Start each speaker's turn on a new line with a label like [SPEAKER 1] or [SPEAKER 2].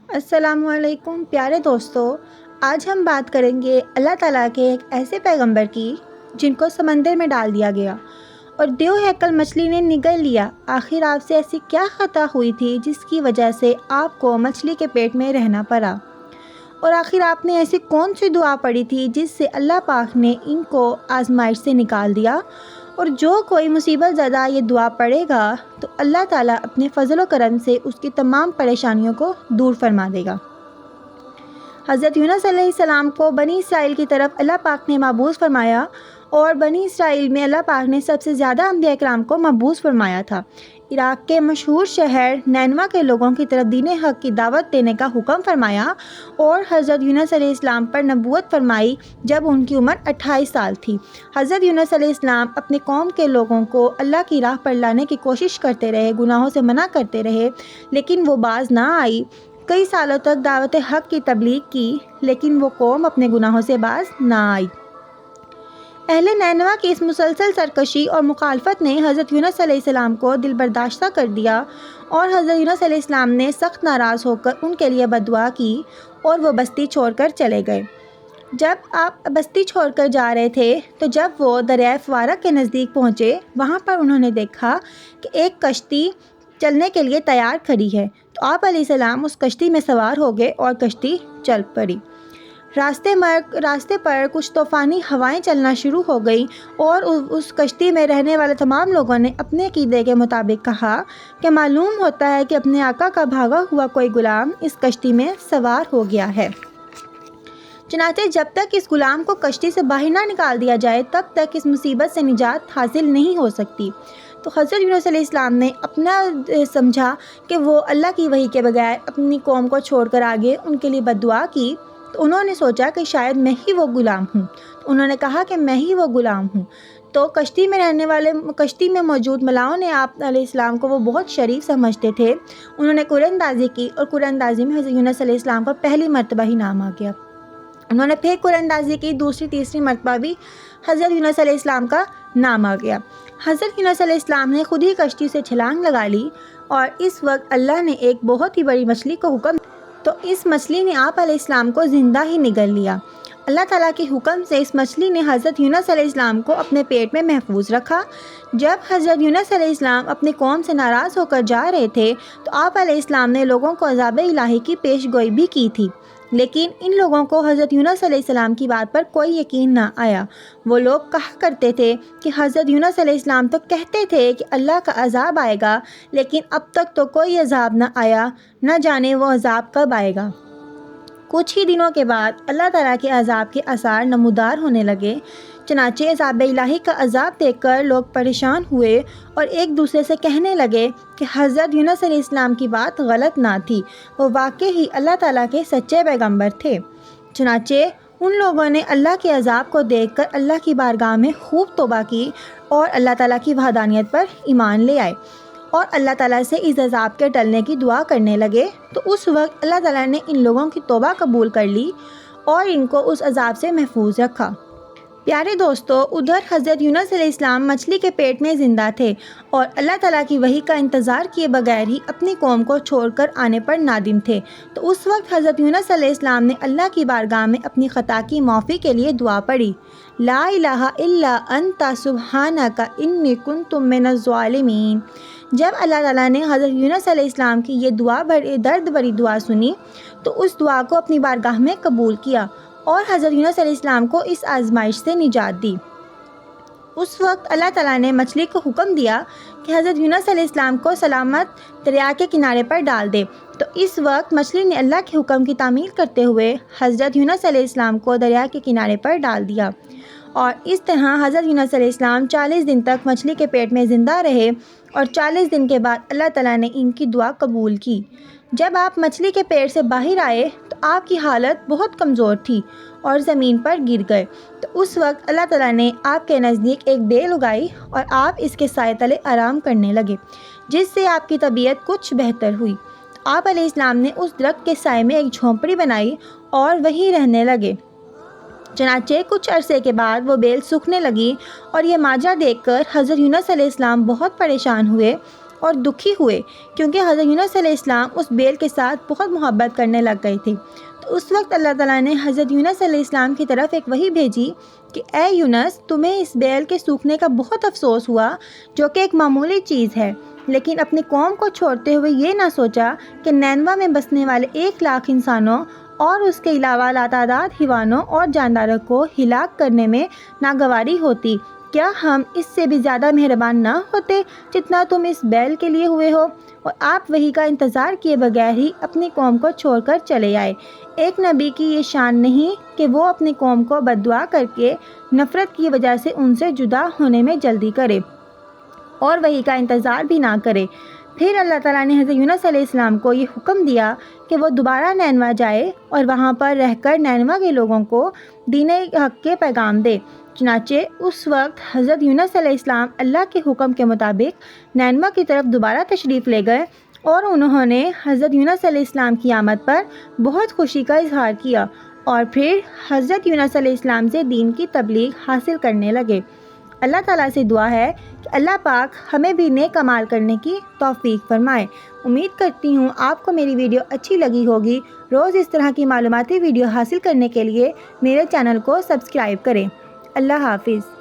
[SPEAKER 1] السلام علیکم پیارے دوستو، آج ہم بات کریں گے اللہ تعالیٰ کے ایک ایسے پیغمبر کی جن کو سمندر میں ڈال دیا گیا اور دیو ہیکل مچھلی نے نگل لیا۔ آخر آپ سے ایسی کیا خطا ہوئی تھی جس کی وجہ سے آپ کو مچھلی کے پیٹ میں رہنا پڑا؟ اور آخر آپ نے ایسی کون سی دعا پڑھی تھی جس سے اللہ پاک نے ان کو آزمائش سے نکال دیا؟ اور جو کوئی مصیبت زدہ یہ دعا پڑھے گا تو اللہ تعالیٰ اپنے فضل و کرم سے اس کی تمام پریشانیوں کو دور فرما دے گا۔ حضرت یونس علیہ السلام کو بنی اسرائیل کی طرف اللہ پاک نے مبعوث فرمایا، اور بنی اسرائیل میں اللہ پاک نے سب سے زیادہ انبیاء کرام کو مبعوث فرمایا تھا۔ عراق کے مشہور شہر نینوا کے لوگوں کی طرف دین حق کی دعوت دینے کا حکم فرمایا، اور حضرت یونس علیہ السلام پر نبوت فرمائی جب ان کی عمر 28 سال تھی۔ حضرت یونس علیہ السلام اپنے قوم کے لوگوں کو اللہ کی راہ پر لانے کی کوشش کرتے رہے، گناہوں سے منع کرتے رہے، لیکن وہ باز نہ آئی۔ کئی سالوں تک دعوت حق کی تبلیغ کی، لیکن وہ قوم اپنے گناہوں سے باز نہ آئی۔ اہل نینوا کی اس مسلسل سرکشی اور مخالفت نے حضرت یونس علیہ السلام کو دل برداشتہ کر دیا، اور حضرت یونس علیہ السلام نے سخت ناراض ہو کر ان کے لیے بددعا کی اور وہ بستی چھوڑ کر چلے گئے۔ جب آپ بستی چھوڑ کر جا رہے تھے تو جب وہ دریائے فوارہ کے نزدیک پہنچے، وہاں پر انہوں نے دیکھا کہ ایک کشتی چلنے کے لیے تیار کھڑی ہے، تو آپ علیہ السلام اس کشتی میں سوار ہو گئے اور کشتی چل پڑی۔ راستے پر کچھ طوفانی ہوائیں چلنا شروع ہو گئیں، اور اس کشتی میں رہنے والے تمام لوگوں نے اپنے عقیدے کے مطابق کہا کہ معلوم ہوتا ہے کہ اپنے آقا کا بھاگا ہوا کوئی غلام اس کشتی میں سوار ہو گیا ہے۔ چنانچہ جب تک اس غلام کو کشتی سے باہر نہ نکال دیا جائے تب تک اس مصیبت سے نجات حاصل نہیں ہو سکتی۔ تو حضرت یونس علیہ السلام نے اپنا سمجھا کہ وہ اللہ کی وحی کے بغیر اپنی قوم کو چھوڑ کر آگے ان کے لیے بددعا کی، تو انہوں نے سوچا کہ شاید میں ہی وہ غلام ہوں۔ تو انہوں نے کہا کہ میں ہی وہ غلام ہوں۔ تو کشتی میں موجود ملاؤں نے آپ علیہ السلام کو وہ بہت شریف سمجھتے تھے۔ انہوں نے قرعہ اندازی کی، اور قرعہ اندازی میں حضرت یونس علیہ السلام کا پہلی مرتبہ ہی نام آ گیا۔ انہوں نے پھر قرعہ اندازی کی، دوسری تیسری مرتبہ بھی حضرت یونس علیہ السلام کا نام آ گیا۔ حضرت یونس علیہ السلام نے خود ہی کشتی سے چھلانگ لگا لی، اور اس وقت اللہ نے ایک بہت ہی بڑی مچھلی کو حکم دیا، تو اس مچھلی نے آپ علیہ السلام کو زندہ ہی نگل لیا۔ اللہ تعالیٰ کے حکم سے اس مچھلی نے حضرت یونس علیہ السلام کو اپنے پیٹ میں محفوظ رکھا۔ جب حضرت یونس علیہ السلام اپنی قوم سے ناراض ہو کر جا رہے تھے تو آپ علیہ السلام نے لوگوں کو عذاب الہی کی پیش گوئی بھی کی تھی، لیکن ان لوگوں کو حضرت یونس علیہ السلام کی بات پر کوئی یقین نہ آیا۔ وہ لوگ کہا کرتے تھے کہ حضرت یونس علیہ السلام تو کہتے تھے کہ اللہ کا عذاب آئے گا، لیکن اب تک تو کوئی عذاب نہ آیا، نہ جانے وہ عذاب کب آئے گا۔ کچھ ہی دنوں کے بعد اللہ تعالیٰ کے عذاب کے آثار نمودار ہونے لگے۔ چنانچہ عذاب الہی کا عذاب دیکھ کر لوگ پریشان ہوئے اور ایک دوسرے سے کہنے لگے کہ حضرت یونس علیہ السلام کی بات غلط نہ تھی، وہ واقعی ہی اللہ تعالیٰ کے سچے پیغمبر تھے۔ چنانچہ ان لوگوں نے اللہ کے عذاب کو دیکھ کر اللہ کی بارگاہ میں خوب توبہ کی اور اللہ تعالیٰ کی وحدانیت پر ایمان لے آئے، اور اللہ تعالیٰ سے اس عذاب کے ٹلنے کی دعا کرنے لگے۔ تو اس وقت اللہ تعالیٰ نے ان لوگوں کی توبہ قبول کر لی اور ان کو اس عذاب سے محفوظ رکھا۔ پیارے دوستو، ادھر حضرت یونس علیہ السلام مچھلی کے پیٹ میں زندہ تھے، اور اللہ تعالیٰ کی وحی کا انتظار کیے بغیر ہی اپنی قوم کو چھوڑ کر آنے پر نادم تھے۔ تو اس وقت حضرت یونس علیہ السلام نے اللہ کی بارگاہ میں اپنی خطا کی معافی کے لیے دعا پڑھی، لا الہ الا انت سبحانک انی کنت من الظالمین۔ جب اللہ تعالیٰ نے حضرت یونس علیہ السلام کی یہ درد بری دعا سنی تو اس دعا کو اپنی بارگاہ میں قبول کیا اور حضرت یونس علیہ السلام کو اس آزمائش سے نجات دی۔ اس وقت اللہ تعالیٰ نے مچھلی کو حکم دیا کہ حضرت یونس علیہ السلام کو سلامت دریا کے کنارے پر ڈال دے۔ تو اس وقت مچھلی نے اللہ کے حکم کی تعمیل کرتے ہوئے حضرت یونس علیہ السلام کو دریا کے کنارے پر ڈال دیا، اور اس طرح حضرت یونس علیہ السلام 40 دن تک مچھلی کے پیٹ میں زندہ رہے، اور 40 دن کے بعد اللہ تعالیٰ نے ان کی دعا قبول کی۔ جب آپ مچھلی کے پیٹ سے باہر آئے تو آپ کی حالت بہت کمزور تھی اور زمین پر گر گئے۔ تو اس وقت اللہ تعالیٰ نے آپ کے نزدیک ایک بیل اگائی اور آپ اس کے سائے تلے آرام کرنے لگے، جس سے آپ کی طبیعت کچھ بہتر ہوئی۔ تو آپ علیہ السلام نے اس درخت کے سائے میں ایک جھونپڑی بنائی اور وہیں رہنے لگے۔ چنانچہ کچھ عرصے کے بعد وہ بیل سوکھنے لگی، اور یہ ماجرا دیکھ کر حضرت یونس علیہ السلام بہت پریشان ہوئے اور دکھی ہوئے کیونکہ حضرت یونس علیہ السلام اس بیل کے ساتھ بہت محبت کرنے لگ گئے تھے۔ تو اس وقت اللہ تعالیٰ نے حضرت یونس علیہ السلام کی طرف ایک وحی بھیجی کہ اے یونس، تمہیں اس بیل کے سوکھنے کا بہت افسوس ہوا جو کہ ایک معمولی چیز ہے، لیکن اپنی قوم کو چھوڑتے ہوئے یہ نہ سوچا کہ نینوا میں بسنے والے 1,00,000 انسانوں اور اس کے علاوہ لاتعداد حیوانوں اور جانداروں کو ہلاک کرنے میں ناگواری ہوتی۔ کیا ہم اس سے بھی زیادہ مہربان نہ ہوتے جتنا تم اس بیل کے لیے ہوئے ہو؟ اور آپ وحی کا انتظار کیے بغیر ہی اپنی قوم کو چھوڑ کر چلے آئے۔ ایک نبی کی یہ شان نہیں کہ وہ اپنی قوم کو بد دعا کر کے نفرت کی وجہ سے ان سے جدا ہونے میں جلدی کرے اور وحی کا انتظار بھی نہ کرے۔ پھر اللہ تعالیٰ نے حضرت یونس علیہ السلام کو یہ حکم دیا کہ وہ دوبارہ نینوا جائے اور وہاں پر رہ کر نینوا کے لوگوں کو دین حق کے پیغام دے۔ چنانچہ اس وقت حضرت یونس علیہ السلام اللہ کے حکم کے مطابق نینوا کی طرف دوبارہ تشریف لے گئے اور انہوں نے حضرت یونس علیہ السلام کی آمد پر بہت خوشی کا اظہار کیا اور پھر حضرت یونس علیہ السلام سے دین کی تبلیغ حاصل کرنے لگے۔ اللہ تعالیٰ سے دعا ہے کہ اللہ پاک ہمیں بھی نیک اعمال کرنے کی توفیق فرمائے۔ امید کرتی ہوں آپ کو میری ویڈیو اچھی لگی ہوگی۔ روز اس طرح کی معلوماتی ویڈیو حاصل کرنے کے لیے میرے چینل کو سبسکرائب کریں۔ اللہ حافظ۔